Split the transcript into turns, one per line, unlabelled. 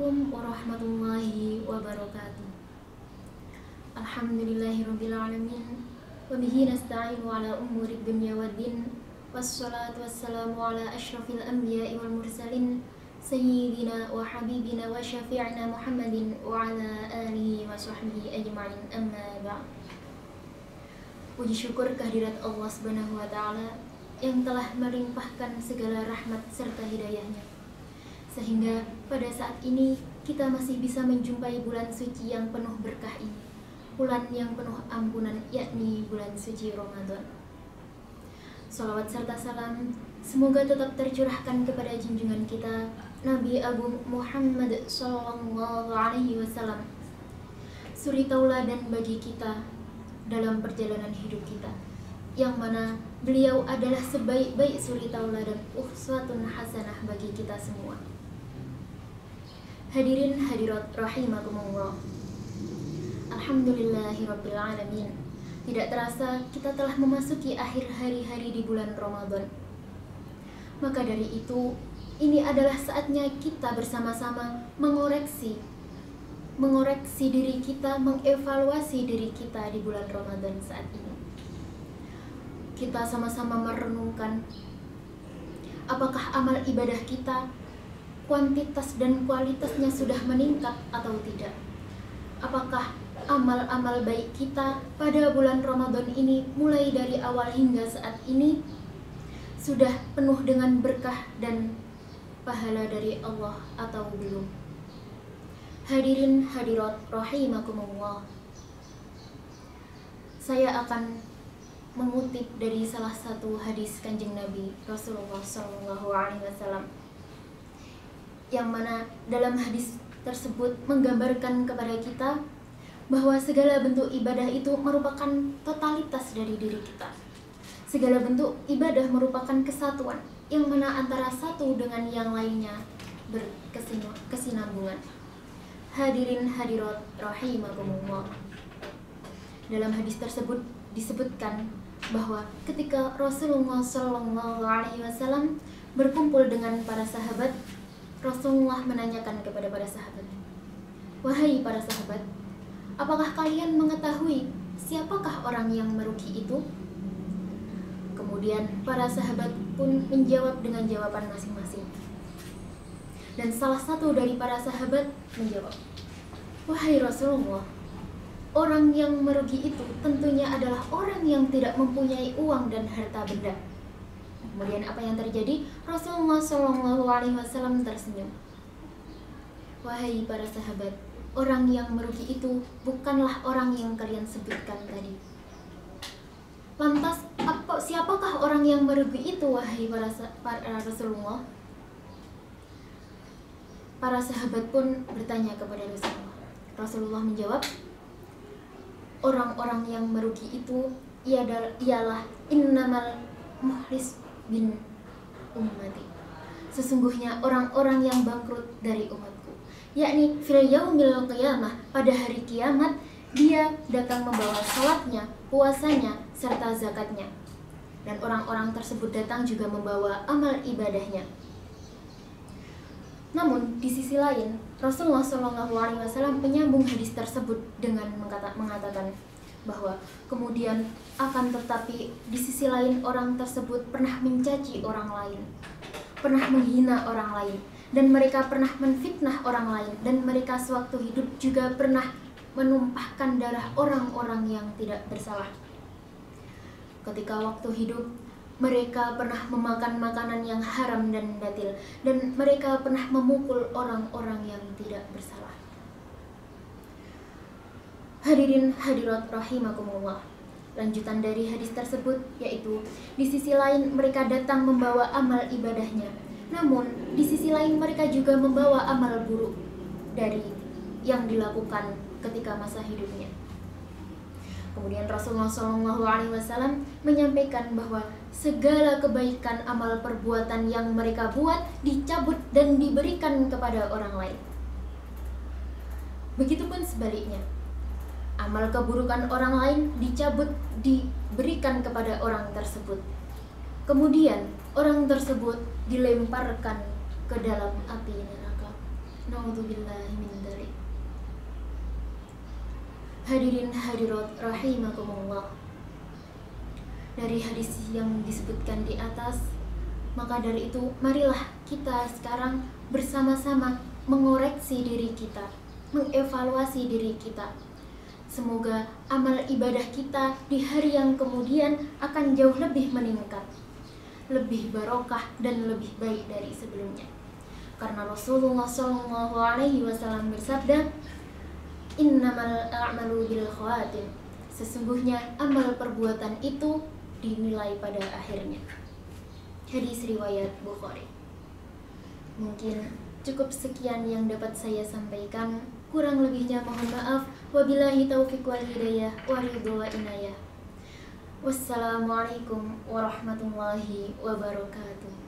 Assalamualaikum warahmatullahi wabarakatuh. Alhamdulillahirrabbilalamin. Wabihi nasta'inu ala umuri dunya waddin. Wassalatu wassalamu ala ashrafil anbiya'i wal mursalin, Sayyidina wa habibina wa syafi'ina Muhammadin wa ala alihi wa sahbihi ajma'in, amma ba'd. Puji syukur kehadirat Allah Subhanahu wa ta'ala yang telah melimpahkan segala rahmat serta hidayahnya, sehingga pada saat ini kita masih bisa menjumpai bulan suci yang penuh berkah ini, bulan yang penuh ampunan, yakni bulan suci Ramadan. Salawat serta salam semoga tetap tercurahkan kepada junjungan kita Nabi Agung Muhammad Sallallahu Alaihi Wasallam, suri tauladan bagi kita dalam perjalanan hidup kita, yang mana beliau adalah sebaik-baik suri tauladan, uswatun hasanah bagi kita semua. Hadirin hadirat rahimakumullah. Alhamdulillahirabbil alamin. Tidak terasa kita telah memasuki akhir hari-hari di bulan Ramadan. Maka dari itu, ini adalah saatnya kita bersama-sama mengoreksi diri kita, mengevaluasi diri kita di bulan Ramadan saat ini. Kita sama-sama merenungkan apakah amal ibadah kita, kuantitas dan kualitasnya sudah meningkat atau tidak. Apakah amal-amal baik kita pada bulan Ramadan ini, mulai dari awal hingga saat ini, sudah penuh dengan berkah dan pahala dari Allah atau belum. Hadirin hadirat rahimakumullah. Saya akan mengutip dari salah satu hadis Kanjeng Nabi Rasulullah Sallallahu Alaihi Wasallam, yang mana dalam hadis tersebut menggambarkan kepada kita bahwa segala bentuk ibadah itu merupakan totalitas dari diri kita. Segala bentuk ibadah merupakan kesatuan, yang mana antara satu dengan yang lainnya berkesinambungan. Hadirin hadirat rahimakumullah. Dalam hadis tersebut disebutkan bahwa ketika Rasulullah Sallallahu Alaihi Wasallam berkumpul dengan para sahabat, Rasulullah menanyakan kepada para sahabat, "Wahai para sahabat, apakah kalian mengetahui siapakah orang yang merugi itu?" Kemudian para sahabat pun menjawab dengan jawaban masing-masing. Dan salah satu dari para sahabat menjawab, "Wahai Rasulullah, orang yang merugi itu tentunya adalah orang yang tidak mempunyai uang dan harta benda." Kemudian apa yang terjadi? Rasulullah Shallallahu Alaihi Wasallam tersenyum. "Wahai para sahabat, orang yang merugi itu bukanlah orang yang kalian sebutkan tadi." Lantas, siapakah orang yang merugi itu, wahai para Rasulullah? Para sahabat pun bertanya kepada Rasulullah. Rasulullah menjawab, "Orang-orang yang merugi itu ialah innamal muhlis bin ummati. Sesungguhnya orang-orang yang bangkrut dari umatku, yakni fil yaumil qiyamah, pada hari kiamat dia datang membawa salatnya, puasanya, serta zakatnya. Dan orang-orang tersebut datang juga membawa amal ibadahnya." Namun di sisi lain, Rasulullah SAW menyambung hadis tersebut dengan mengatakan bahwa kemudian akan tetapi di sisi lain orang tersebut pernah mencaci orang lain, pernah menghina orang lain, dan mereka pernah menfitnah orang lain, dan mereka sewaktu hidup juga pernah menumpahkan darah orang-orang yang tidak bersalah. Ketika waktu hidup, mereka pernah memakan makanan yang haram dan batil, dan mereka pernah memukul orang-orang yang tidak bersalah. Hadirin hadirat rahimakumullah. Lanjutan dari hadis tersebut yaitu, di sisi lain mereka datang membawa amal ibadahnya, namun di sisi lain mereka juga membawa amal buruk dari yang dilakukan ketika masa hidupnya. Kemudian Rasulullah SAW menyampaikan bahwa segala kebaikan amal perbuatan yang mereka buat dicabut dan diberikan kepada orang lain. Begitupun sebaliknya, amal keburukan orang lain dicabut, diberikan kepada orang tersebut. Kemudian orang tersebut dilemparkan ke dalam api neraka. Naudzubillahi min dzalik. Hadirin hadirat rahimakumullah. Dari hadis yang disebutkan di atas, maka dari itu marilah kita sekarang bersama-sama mengoreksi diri kita, mengevaluasi diri kita. Semoga amal ibadah kita di hari yang kemudian akan jauh lebih meningkat, lebih barokah dan lebih baik dari sebelumnya. Karena Rasulullah SAW bersabda, innamal a'malu bil khawatim. Sesungguhnya amal perbuatan itu dinilai pada akhirnya. Hadis riwayat Bukhari. Mungkin cukup sekian yang dapat saya sampaikan. Kurang lebihnya mohon maaf. Wabillahi taufiq wal hidayah wa ridho wa inayah. Wassalamualaikum warahmatullahi wabarakatuh.